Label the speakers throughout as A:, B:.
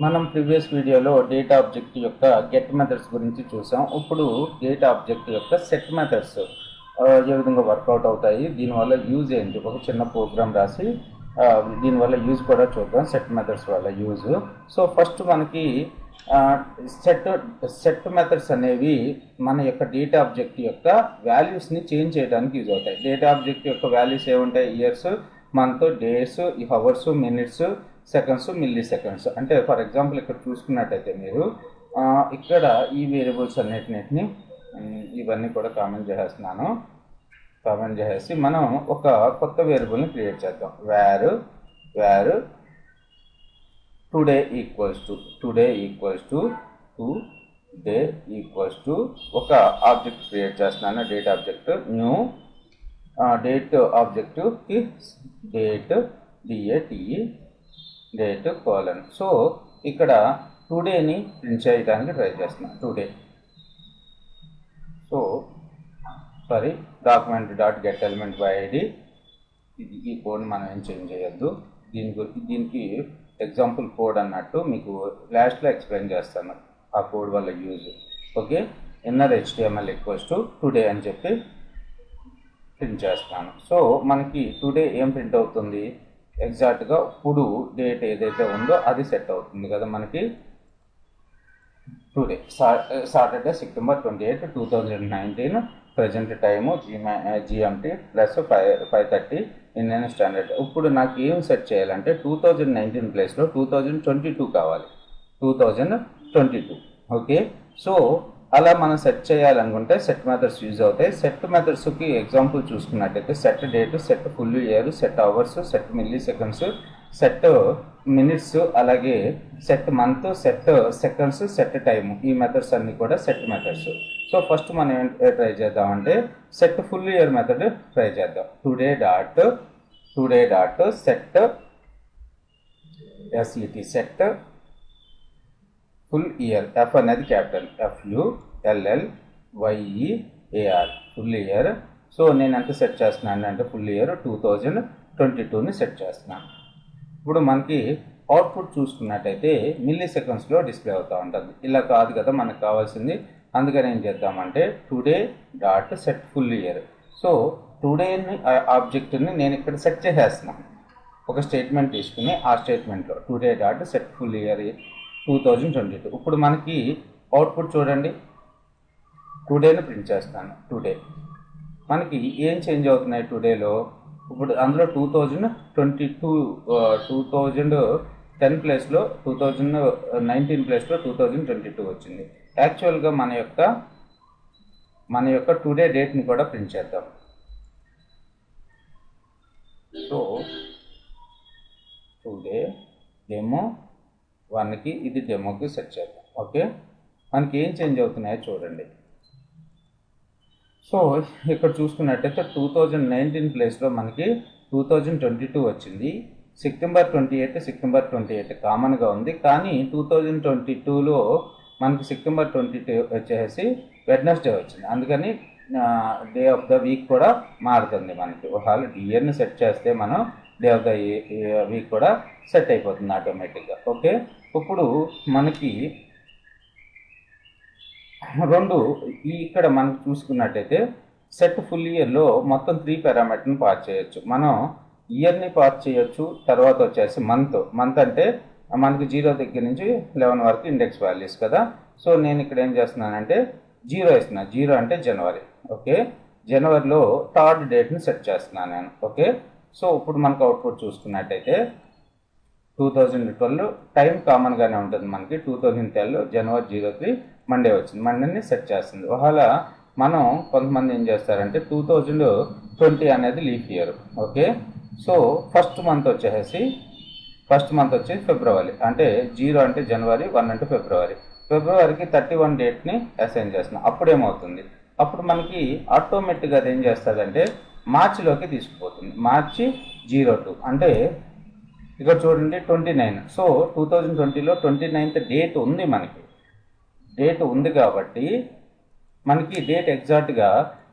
A: మనం ప్రీవియస్ వీడియోలో data object యొక్క గెట్ మెథడ్స్ గురించి చూసాం. ఇప్పుడు డేటా ఆబ్జెక్ట్ యొక్క సెట్ మెథడ్స్ ఏ విధంగా వర్కౌట్ అవుతాయి, దీనివల్ల యూజ్ ఏంటి, ఒక చిన్న ప్రోగ్రామ్ రాసి దీనివల్ల యూజ్ కూడా చూద్దాం. సెట్ మెథడ్స్ వల్ల యూజ్. సో ఫస్ట్ మనకి సెట్ మెథడ్స్ అనేవి మన యొక్క డేటా ఆబ్జెక్ట్ యొక్క వాల్యూస్ని చేంజ్ చేయడానికి యూజ్ అవుతాయి. డేటా ఆబ్జెక్ట్ యొక్క వాల్యూస్ ఏముంటాయి? Years, month, days, hours, minutes, seconds, milli seconds. అంటే ఫర్ ఎగ్జాంపుల్ ఇక్కడ చూసుకున్నట్టయితే మీరు ఇక్కడ ఈ వేరియబుల్స్ అన్నిటిని ఇవన్నీ కూడా కామెంట్ చేసేస్తున్నాను. కామెంట్ చేసేసి మనం ఒక కొత్త వేరియబుల్ని క్రియేట్ చేద్దాం. వేర్ టుడే ఈక్వల్స్ టు ఒక ఆబ్జెక్ట్ క్రియేట్ చేస్తున్నాను. డేట్ ఆబ్జెక్ట్ న్యూ డేట్ ఆబ్జెక్ట్కి డేట్ కోలన్. సో ఇక్కడ టుడేని ప్రింట్ చేయడానికి ట్రై చేస్తున్నాను. Today so sorry document dot get element by ID. ఈ కోడ్ని మనం ఏం చేంజ్ చేయొద్దు. దీనికి ఎగ్జాంపుల్ కోడ్ అన్నట్టు మీకు లాస్ట్లో ఎక్స్ప్లెయిన్ చేస్తాను ఆ కోడ్ వల్ల use. Okay, inner HTML equals to today అని చెప్పి ప్రింట్ చేస్తాను. సో మనకి టుడే ఏం ప్రింట్ అవుతుంది? ఎగ్జాక్ట్గా ఇప్పుడు డేట్ ఏదైతే ఉందో అది సెట్ అవుతుంది కదా మనకి. Today Saturday September 28, 2019, present time GMT plus 5:30 Indian standard. ఇప్పుడు నాకు ఏం సెట్ చేయాలంటే 2019 ప్లేస్లో 2022 కావాలి. 2022. ఓకే, సో అలా మనం సెట్ చేయాలనుకుంటే సెట్ మెథడ్స్ యూజ్ అవుతాయి. సెట్ మెథడ్స్కి ఎగ్జాంపుల్ చూసుకున్నట్టయితే set date, set full year, set hours, set milliseconds, set minutes, అలాగే set month, set seconds, set time. ఈ మెథడ్స్ అన్నీ కూడా సెట్ మెథడ్స్. సో ఫస్ట్ మనం ఏం ట్రై చేద్దామంటే set full year method try చేద్దాం. Today dot set set full year. F అనేది capital, FULLYEAR full year. So నేను ఎంత సెట్ చేస్తున్నాను అంటే ఫుల్ ఇయర్ 2022ని సెట్ చేస్తున్నాను. ఇప్పుడు మనకి అవుట్పుట్ చూసుకున్నట్టయితే మిల్లీ సెకండ్స్లో డిస్ప్లే అవుతూ ఉంటుంది. ఇలా కాదు కదా మనకు కావాల్సింది. అందుకని ఏం చేద్దామంటే today dot set full year. So టుడేని ఆబ్జెక్ట్ని నేను ఇక్కడ సెట్ చేసేస్తున్నాను. ఒక స్టేట్మెంట్ తీసుకుని ఆ స్టేట్మెంట్లో today dot set full year 2022. ఇప్పుడు మనకి అవుట్పుట్ చూడండి, టుడేని ప్రింట్ చేస్తాను. టుడే మనకి ఏం చేంజ్ అవుతున్నాయి టుడేలో? ఇప్పుడు అందులో 2010 ప్లేస్లో 2019 ప్లేస్లో 2022 వచ్చింది. యాక్చువల్గా మన యొక్క టుడే డేట్ని కూడా ప్రింట్ చేద్దాం. సో టుడే డెమో 1కి ఇది డెమోకి సెట్ చేద్దాం. ఓకే, మనకి ఏం చేంజ్ అవుతున్నాయో చూడండి. సో ఇక్కడ చూసుకున్నట్టయితే 2019 ప్లేస్లో మనకి 2022 వచ్చింది. సెప్టెంబర్ 28 కామన్గా ఉంది. కానీ 2022లో మనకి సెప్టెంబర్ 22 వచ్చేసి వెడ్నెస్డే వచ్చింది. అందుకని డే ఆఫ్ ద వీక్ కూడా మారుతుంది మనకి. ఒకవేళ ఇయర్ని సెట్ చేస్తే మనం డే ఆఫ్ ద వీక్ కూడా సెట్ అయిపోతుంది ఆటోమేటిక్గా. ఓకే, ఇప్పుడు మనకి ఇక్కడ మనకు చూసుకున్నట్టయితే సెట్ ఫుల్ ఇయర్లో మొత్తం 3 పారామీటర్ని పాస్ చేయొచ్చు. మనం ఇయర్ని పాస్ చేయొచ్చు. తర్వాత వచ్చేసి మంత్ అంటే మనకి 0 దగ్గర నుంచి 11 వరకు ఇండెక్స్ వాల్యూస్ కదా. సో నేను ఇక్కడ ఏం చేస్తున్నానంటే 0 ఇస్తున్నాను. 0 అంటే జనవరి. ఓకే, జనవరిలో 3rd డేట్ని సెట్ చేస్తున్నాను నేను. ఓకే, సో ఇప్పుడు మనకు అవుట్పుట్ చూసుకున్నట్టయితే 2012 టైం కామన్గానే ఉంటుంది మనకి. 2012 జనవరి 03 మండే వచ్చింది. మండేని సెట్ చేస్తుంది. ఒకవేళ మనం కొంతమంది ఏం చేస్తారంటే 2020 అనేది leap year. Okay, so first month వచ్చి ఫిబ్రవరి. అంటే 0 అంటే జనవరి, 1 అంటే ఫిబ్రవరికి 31 డేట్ని అసైన్ చేస్తున్నాం. అప్పుడేమవుతుంది? అప్పుడు మనకి ఆటోమేటిక్గా అది ఏం చేస్తుందంటే మార్చిలోకి తీసుకుపోతుంది. మార్చి 02 అంటే ఇక్కడ చూడండి 29. సో 2020లో 29th డేట్ ఉంది. మనకి డేట్ ఉంది కాబట్టి మనకి డేట్ ఎగ్జాక్ట్గా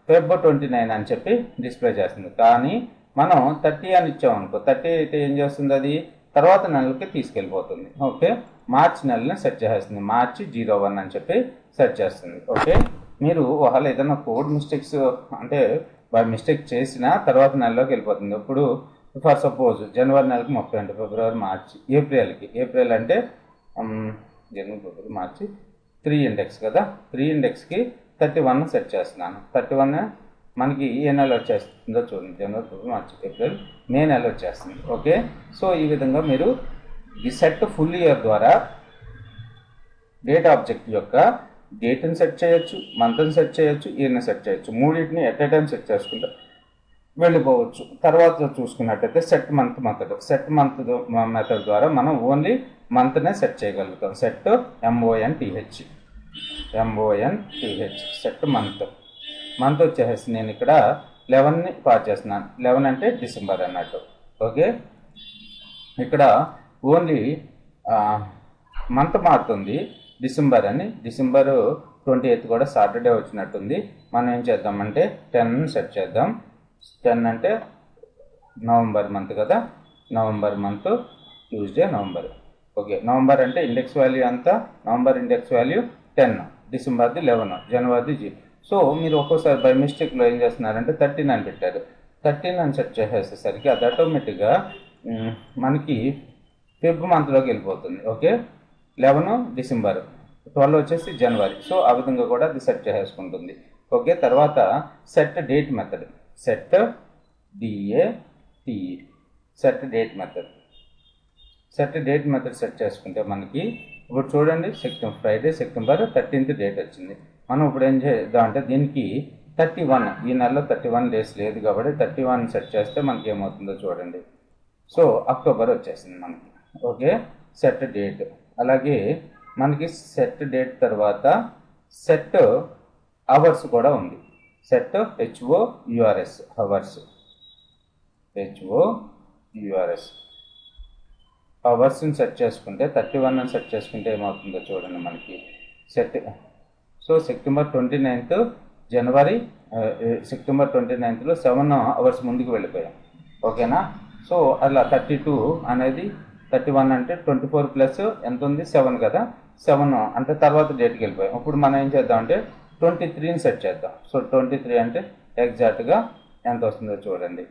A: ఫిబ్రవరి 29 అని చెప్పి డిస్ప్లే చేస్తుంది. కానీ మనం 30 అని ఇచ్చామనుకో, 30 అయితే ఏం చేస్తుంది? అది తర్వాత నెలలకి తీసుకెళ్ళిపోతుంది. ఓకే, మార్చ్ నెలని సెట్ చేసేస్తుంది. మార్చి 01 అని చెప్పి సెట్ చేస్తుంది. ఓకే, మీరు ఒకవేళ ఏదైనా కోడ్ మిస్టేక్స్ అంటే బై మిస్టేక్ చేసినా తర్వాత నెలలోకి వెళ్ళిపోతుంది. ఇప్పుడు ఫర్ సపోజ్ జనవరి నెలకి 30 అంటే ఫిబ్రవరి, మార్చి, ఏప్రిల్ అంటే జనవరి, ఫిబ్రవరి, మార్చి 3 ఇండెక్స్ కదా, 3 ఇండెక్స్కి 31 సెట్ చేస్తున్నాను. 31 మనకి ఏ నెల వచ్చేస్తుందో చూడండి. జనవరి, ఫిబ్రవరి, మార్చి, ఏప్రిల్, మే నెల వచ్చేస్తుంది. ఓకే, సో ఈ విధంగా మీరు ఈ సెట్ ఫుల్ ఇయర్ ద్వారా డేట్ ఆబ్జెక్ట్ యొక్క డేట్ని సెట్ చేయొచ్చు, మంత్ని సెట్ చేయొచ్చు, ఇయర్ని సెట్ చేయొచ్చు. మూడింటిని ఎట్ ఏ టైం సెట్ చేసుకుంటే వెళ్ళిపోవచ్చు. తర్వాత చూసుకున్నట్టయితే సెట్ మంత్ మెథడ్ ద్వారా మనం ఓన్లీ మంత్నే సెట్ చేయగలుగుతాం. సెట్ MONTH సెట్ మంత్ వచ్చేసి నేను ఇక్కడ 11ని పాస్ చేస్తున్నాను. 11 అంటే డిసెంబర్ అన్నట్టు. ఓకే, ఇక్కడ ఓన్లీ మంత్ మారుతుంది డిసెంబర్ అని. డిసెంబర్ 28 కూడా సాటర్డే వచ్చినట్టుంది. మనం ఏం చేద్దామంటే 10 సెట్ చేద్దాం. 10 అంటే నవంబర్ మంత్ కదా, November month, Tuesday November. Okay, November అంటే ఇండెక్స్ వాల్యూ అంతా, నవంబర్ ఇండెక్స్ వాల్యూ 10, డిసెంబర్ది 11, జనవరిది 0. సో మీరు ఒక్కోసారి బై మిస్టేక్లో ఏం చేస్తున్నారంటే 13 అని పెట్టారు. 13 అని సెట్ చేసేసరికి అది ఆటోమేటిక్గా మనకి ఫిబ్ మంత్లోకి వెళ్ళిపోతుంది. ఓకే, 11 డిసెంబర్, 12 వచ్చేసి జనవరి. సో ఆ విధంగా కూడా అది సెట్ చేసేసుకుంటుంది. ఓకే, తర్వాత set date method, set DATE set date method set చేసుకుంటే మనకి ఇప్పుడు చూడండి, ఫ్రైడే సెప్టెంబర్ 13th డేట్ వచ్చింది. మనం ఇప్పుడు ఏం చేద్దాం అంటే దీనికి 31, ఈ నెలలో 31 డేస్ లేదు కాబట్టి 31 సెట్ చేస్తే మనకి ఏమవుతుందో చూడండి. సో అక్టోబర్ వచ్చేసింది మనకి. Okay, set date. అలాగే మనకి సెట్ డేట్ తర్వాత సెట్ అవర్స్ కూడా ఉంది. సెట్ HOURS అవర్స్ని సెట్ చేసుకుంటే 31 అని సెట్ చేసుకుంటే ఏమవుతుందో చూడండి మనకి. సెట్ సో సెప్టెంబర్ 29th జనవరి, సెప్టెంబర్ 29th 7 అవర్స్ ముందుకు వెళ్ళిపోయాం. ఓకేనా, సో అలా 32 అనేది 31 అంటే 24 ప్లస్ ఎంత ఉంది 7 కదా, 7 అంటే తర్వాత డేట్కి వెళ్ళిపోయాం. ఇప్పుడు మనం ఏం చేద్దాం అంటే 23ని సెట్ చేద్దాం. సో 23 అంటే ఎగ్జాక్ట్గా ఎంత వస్తుందో చూడండి.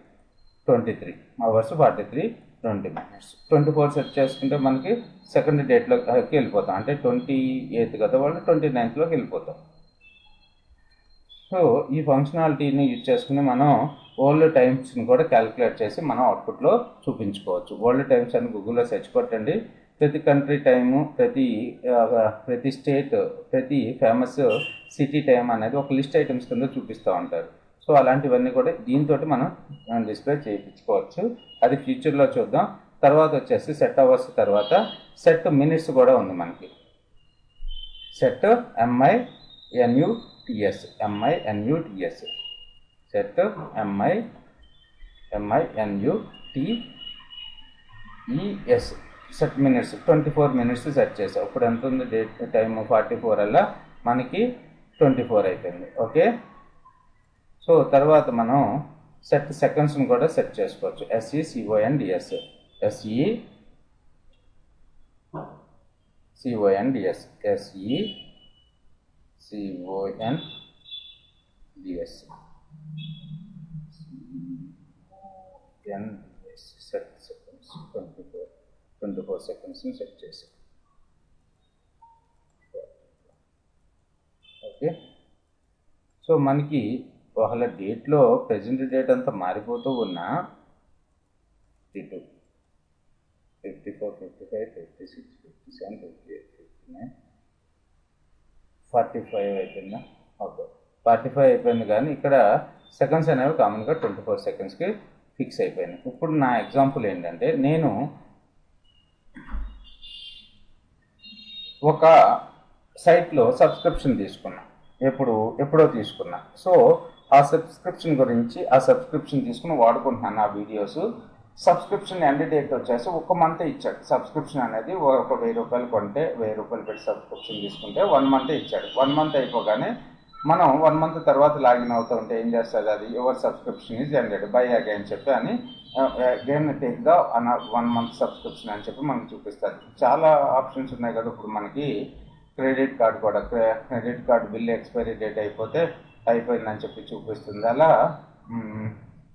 A: 23 అవర్స్ 43 20 minutes. 24 సెట్ చేసుకుంటే మనకి సెకండ్ డేట్లోకి వెళ్ళిపోతాం. అంటే 28 కదా, వాళ్ళు 29thలోకి వెళ్ళిపోతాం. సో ఈ ఫంక్షనాలిటీని యూజ్ చేసుకుని మనం ఓల్డ్ టైమ్స్ని కూడా క్యాలిక్యులేట్ చేసి మనం అవుట్పుట్లో చూపించుకోవచ్చు. ఓల్డ్ టైమ్స్ అని గూగుల్లో సెర్చ్ కొట్టండి. ప్రతి కంట్రీ టైము, ప్రతి స్టేట్, ప్రతి ఫేమస్ సిటీ టైం అనేది ఒక లిస్ట్ ఐటమ్స్ కింద చూపిస్తూ ఉంటారు. సో అలాంటివన్నీ కూడా దీంతో మనం డిస్ప్లే చేయించుకోవచ్చు. అది ఫ్యూచర్లో చూద్దాం. తర్వాత వచ్చేసి సెట్ అవర్స్ తర్వాత సెట్ మినిట్స్ కూడా ఉంది మనకి. Set MINUTS set MINUTES set minutes 24 minutes set చేసాం. ఇప్పుడు ఎంత ఉంది డేట్ టైం 44 అలా మనకి 24 అయిపోయింది. ఓకే, సో తర్వాత మనం సెట్ సెకండ్స్ని కూడా సెట్ చేసుకోవచ్చు. SECONDS సెట్ సెకండ్స్ 24 సెకండ్స్ని సెట్ చేసాం. ఓకే, సో మనకి ఒకవేళ డేట్లో ప్రజెంట్ డేట్ అంతా మారిపోతూ ఉన్నా 52, 54, 55, 56, 57, 58, 59, 45 అయిపోయిందా? ఓకే, 45 అయిపోయింది. కానీ ఇక్కడ సెకండ్స్ అనేవి కామన్గా 24 సెకండ్స్కి ఫిక్స్ అయిపోయినాయి. ఇప్పుడు నా ఎగ్జాంపుల్ ఏంటంటే నేను ఒక సైట్లో సబ్స్క్రిప్షన్ తీసుకున్నా, ఎప్పుడో తీసుకున్నా. సో ఆ సబ్స్క్రిప్షన్ గురించి, ఆ సబ్స్క్రిప్షన్ తీసుకుని వాడుకుంటున్నాను ఆ వీడియోస్. సబ్స్క్రిప్షన్ ఎండ్ డేట్ వచ్చేసి 1 month ఇచ్చాడు. సబ్స్క్రిప్షన్ అనేది ఒక 1000 రూపాయలు కొంటే 1000 రూపాయలు పెట్టి సబ్స్క్రిప్షన్ తీసుకుంటే 1 month ఇచ్చాడు. 1 month అయిపోగానే మనం 1 మంత్ తర్వాత లాగిన్ అవుతూ ఉంటే ఏం చేస్తుంది, అది your subscription is ended by again చెప్పి అని again take the 1 month subscription అని చెప్పి మనకు చూపిస్తుంది. చాలా ఆప్షన్స్ ఉన్నాయి కదా. ఇప్పుడు మనకి క్రెడిట్ కార్డ్ కూడా, credit card bill expiry date అయిపోతే అయిపోయిందని చెప్పి చూపిస్తుంది. అలా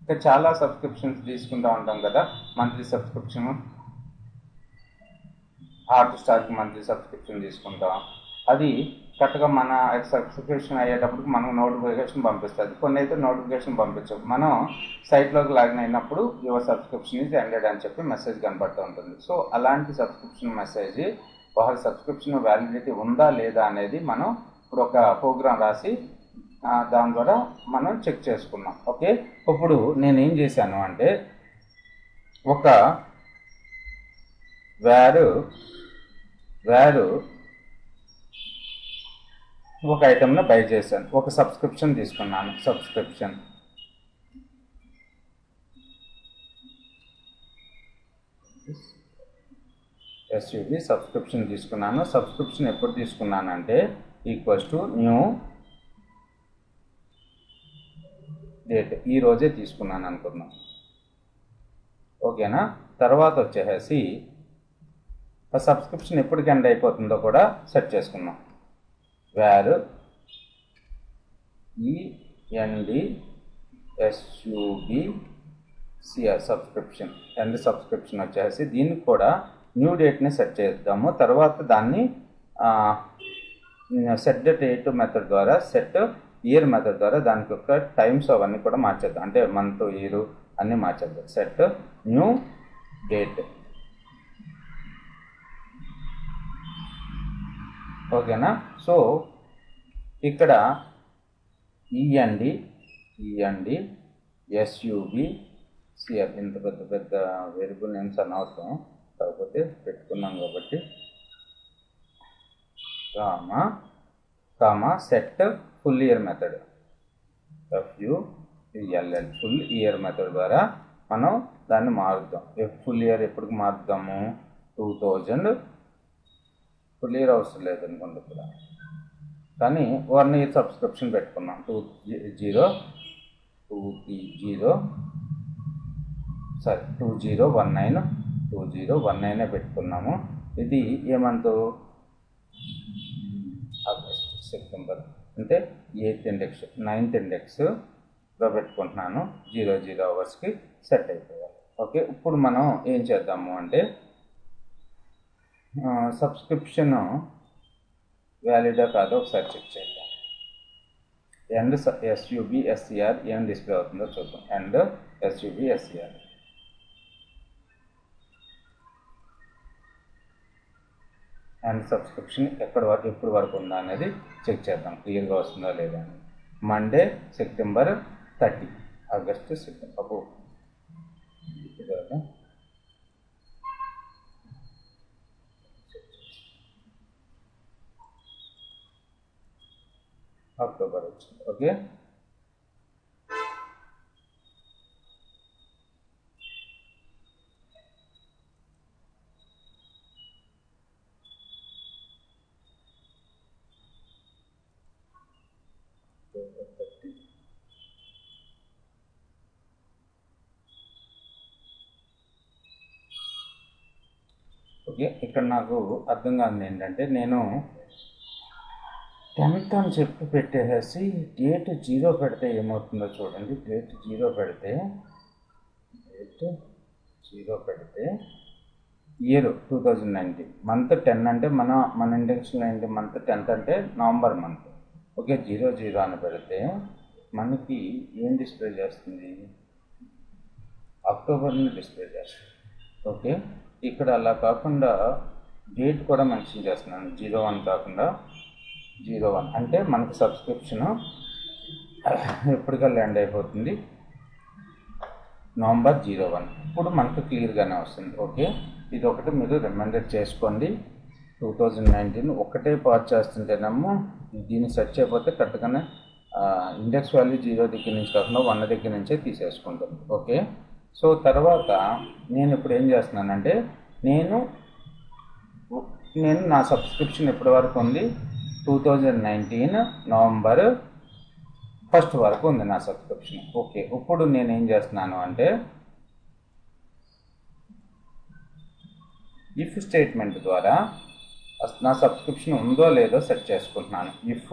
A: ఇంకా చాలా సబ్స్క్రిప్షన్స్ తీసుకుంటూ ఉంటాం కదా. మంత్లీ సబ్స్క్రిప్షన్, హాట్స్టార్కి మంత్లీ సబ్స్క్రిప్షన్ తీసుకుంటాం. అది కరెక్ట్గా మన సబ్స్క్రిప్షన్ అయ్యేటప్పటికి మనకు నోటిఫికేషన్ పంపిస్తుంది. కొన్ని అయితే నోటిఫికేషన్ పంపించవు. మనం సైట్లోకి లాగిన్ అయినప్పుడు యువర్ సబ్స్క్రిప్షన్ ఈజ్ ఎండెడ్ అని చెప్పి మెసేజ్ కనబడుతూ ఉంటుంది. సో అలాంటి సబ్స్క్రిప్షన్ మెసేజ్ వాళ్ళ సబ్స్క్రిప్షన్ వ్యాలిడిటీ ఉందా లేదా అనేది మనం ఇప్పుడు ఒక ప్రోగ్రామ్ రాసి దాని ద్వారా మనం చెక్ చేసుకున్నాం. ఓకే, ఇప్పుడు నేనేం చేశాను అంటే ఒక వేరు ఒక ఐటెంను బై చేశాను, ఒక సబ్స్క్రిప్షన్ తీసుకున్నాను. సబ్స్క్రిప్షన్ ఎస్యూవి సబ్స్క్రిప్షన్ తీసుకున్నాను. సబ్స్క్రిప్షన్ ఎప్పుడు తీసుకున్నానంటే ఈక్వల్స్ టు న్యూ డేట్, ఈ రోజే తీసుకున్నాను అనుకున్నాం. ఓకేనా. తర్వాత వచ్చేసి ఆ సబ్స్క్రిప్షన్ ఎప్పటికి ఎండ్ అయిపోతుందో కూడా సెట్ చేసుకున్నాం. Where ENDSUBCR subscription end subscription వచ్చేసి దీనికి కూడా న్యూ డేట్ని సెట్ చేద్దాము. తర్వాత దాన్ని సెట్ డేట్ మెథడ్ ద్వారా, సెట్ ఇయర్ మెథడ్ ద్వారా దానికి ఒక టైమ్స్ అవన్నీ కూడా మార్చేద్దాం. అంటే మంత్, ఇయర్ అన్నీ మార్చేద్దాం. Set new date. ఓకేనా. సో ఇక్కడ ENDSUBCR ఇంత పెద్ద వేరియబుల్ నేమ్స్ అనవసరం, కాకపోతే పెట్టుకున్నాం కాబట్టి comma set full year method FULL full year method ద్వారా మనం దాన్ని మారుద్దాం. ఫుల్ ఇయర్ ఎప్పటికి మారుద్దాము, 2000 ఫుల్ ఇయర్ అవసరం లేదు అనుకోండి ఇక్కడ, కానీ 1 ఇయర్ సబ్స్క్రిప్షన్ పెట్టుకున్నాం. 2019 పెట్టుకున్నాము. ఇది ఏ మంత్, ఆగస్ట్, సెప్టెంబర్, అంటే 8th ఇండెక్స్ 9th ఇండెక్స్లో పెట్టుకుంటున్నాను. 00 అవర్స్కి సెట్ అయిపోవాలి. ఓకే, ఇప్పుడు మనం ఏం చేద్దాము అంటే సబ్స్క్రిప్షన్ వ్యాలిడా కాదో ఒకసారి చెక్ చేద్దాం. ఎండ్ SUBSCR ఏం డిస్ప్లే అవుతుందో చూద్దాం. ఎండ్ SUBSCR అండ్ సబ్స్క్రిప్షన్ ఎప్పుడు వరకు ఉందా అనేది చెక్ చేద్దాం, క్లియర్గా వస్తుందా లేదా అని. Monday September 30, August, September, October వచ్చింది. Okay, okay. ఇక్కడ నాకు అర్థం కాదు ఏంటంటే, నేను 10th అని చెప్పి పెట్టేసి డేట్ 0 పెడితే ఏమవుతుందో చూడండి. డేట్ 0 పెడితే ఇయర్ 2019, మంత్ 10 అంటే మన ఇండెక్స్లో ఏంటి, మంత్ 10th అంటే నవంబర్ మంత్. ఓకే, 00 అని పెడితే మనకి ఏం డిస్ప్లే చేస్తుంది, అక్టోబర్ని డిస్ప్లే చేస్తుంది. ఓకే, ఇక్కడ అలా కాకుండా డేట్ కూడా మెన్షన్ చేస్తున్నాను. 01 కాకుండా 01 అంటే మనకి సబ్స్క్రిప్షన్ ఎప్పటికల్లా ఎండ్ అయిపోతుంది, నవంబర్ 01. ఇప్పుడు మనకు క్లియర్గానే వస్తుంది. ఓకే, ఇది ఒకటి మీరు రిమైండర్ చేసుకోండి. 2019 ఒకటే పాస్ చేస్తుంటేనేమో దీన్ని సెట్ చేయకపోతే కరెక్ట్గానే ఇండెక్స్ వాల్యూ 0 దగ్గర నుంచి కాకుండా 1 దగ్గర నుంచే తీసేసుకుంటుంది. ఓకే, సో తర్వాత నేను ఇప్పుడు ఏం చేస్తున్నానంటే, నేను నా సబ్స్క్రిప్షన్ ఎప్పటి వరకు ఉంది, 2019 నవంబర్ ఫస్ట్ వరకు ఉంది నా సబ్స్క్రిప్షన్. ఓకే, ఇప్పుడు నేను ఏం చేస్తున్నాను అంటే ఇఫ్ స్టేట్మెంట్ ద్వారా నా సబ్స్క్రిప్షన్ ఉందో లేదో సెట్ చేసుకుంటున్నాను. If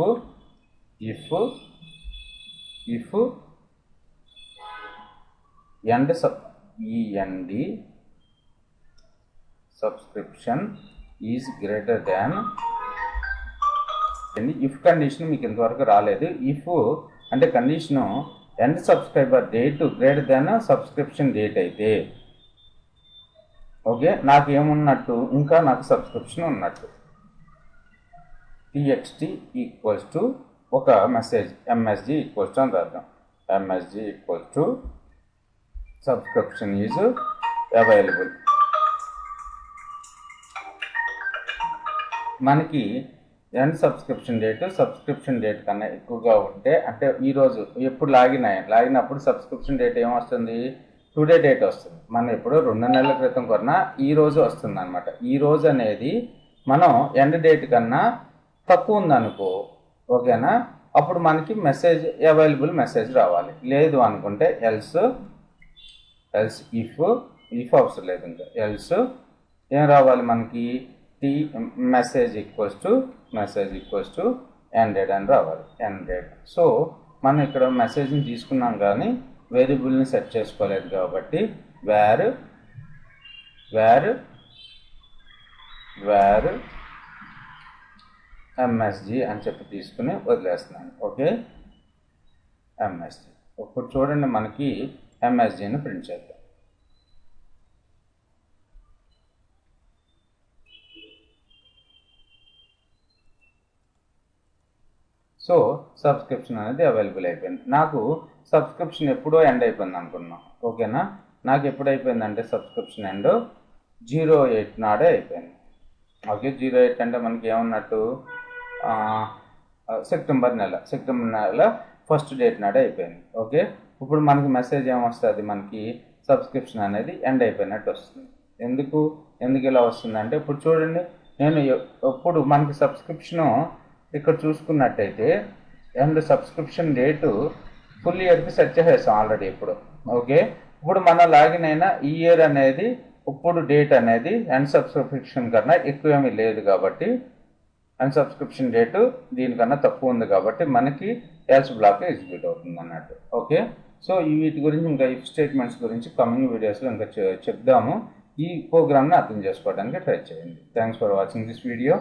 A: end subscription is greater than. If condition మీకు ఇంతవరకు రాలేదు. ఇఫ్ అంటే condition end subscriber date greater than subscription date అయితే ఓకే, నాకు ఏమున్నట్టు, ఇంకా నాకు సబ్స్క్రిప్షన్ ఉన్నట్టు. txt ఈక్వల్స్ టు ఒక మెసేజ్ msg ఈక్వల్స్ టు అని రాద్దాం. msg equals to subscription is available. మనకి ఎండ్ సబ్స్క్రిప్షన్ డేట్ కన్నా ఎక్కువగా ఉంటే, అంటే ఈరోజు ఎప్పుడు లాగినప్పుడు సబ్స్క్రిప్షన్ డేట్ ఏమొస్తుంది, టుడే డేట్ వస్తుంది. మనం ఎప్పుడో 2 నెలల క్రితం కొన్నా ఈ రోజు వస్తుంది అనమాట. ఈ రోజు అనేది మనం ఎండ్ డేట్ కన్నా తక్కువ ఉందనుకో, ఓకేనా, అప్పుడు మనకి మెసేజ్ అవైలబుల్ మెసేజ్ రావాలి. లేదు అనుకుంటే ఎల్స్ ఇఫ్ అవసరం లేదు, ఇంకా ఎల్స్ ఏం రావాలి మనకి, మెసేజ్ ఈక్వల్స్ టు ఎండెడ్ అని రావాలి. ఎండెడ్. సో మనం ఇక్కడ మెసేజ్ని తీసుకున్నాం కానీ వేరియబుల్ని సెట్ చేసుకోలేదు కాబట్టి వేర్ ఎంఎస్జి అని చెప్పి తీసుకుని వదిలేస్తున్నాను. Okay, MSG. ఇప్పుడు చూడండి, మనకి ఎంఎస్జిని ప్రింట్ చేద్దాం. సో సబ్స్క్రిప్షన్ అనేది అవైలబుల్ అయిపోయింది. నాకు సబ్స్క్రిప్షన్ ఎప్పుడో ఎండ్ అయిపోయింది అనుకున్నాం. ఓకేనా, నాకు ఎప్పుడు అయిపోయిందంటే సబ్స్క్రిప్షన్ ఎండ్ 08 నాడే అయిపోయింది. ఓకే, 08 అంటే మనకి ఏమన్నట్టు, సెప్టెంబర్ నెల ఫస్ట్ డేట్ నాడే అయిపోయింది. ఓకే, ఇప్పుడు మనకి మెసేజ్ ఏమొస్తుంది, మనకి సబ్స్క్రిప్షన్ అనేది ఎండ్ అయిపోయినట్టు వస్తుంది. ఎందుకు ఇలా వస్తుందంటే, ఇప్పుడు చూడండి, నేను ఇప్పుడు మనకి సబ్స్క్రిప్షను ఇక్కడ చూసుకున్నట్టయితే ఎండ్ సబ్స్క్రిప్షన్ డేటు ఫుల్ ఇయర్కి సెట్ చేసేస్తాం ఆల్రెడీ ఇప్పుడు. ఓకే, ఇప్పుడు మన లాగిన్ అయిన ఈ ఇయర్ అనేది ఇప్పుడు డేట్ అనేది ఎండ్ సబ్స్క్రిప్షన్ కన్నా ఎక్కువ ఏమీ లేదు కాబట్టి, ఎండ్ సబ్స్క్రిప్షన్ డేటు దీనికన్నా తక్కువ ఉంది కాబట్టి మనకి ఎల్స్ బ్లాక్ ఎగ్జిక్యూట్ అవుతుంది అన్నట్టు. ఓకే, సో వీటి గురించి ఇంకా ఇఫ్ స్టేట్మెంట్స్ గురించి కమింగ్ వీడియోస్లో ఇంకా చెప్దాము. ఈ ప్రోగ్రామ్ని అర్థం చేసుకోవడానికి ట్రై చేయండి. Thanks for watching this video.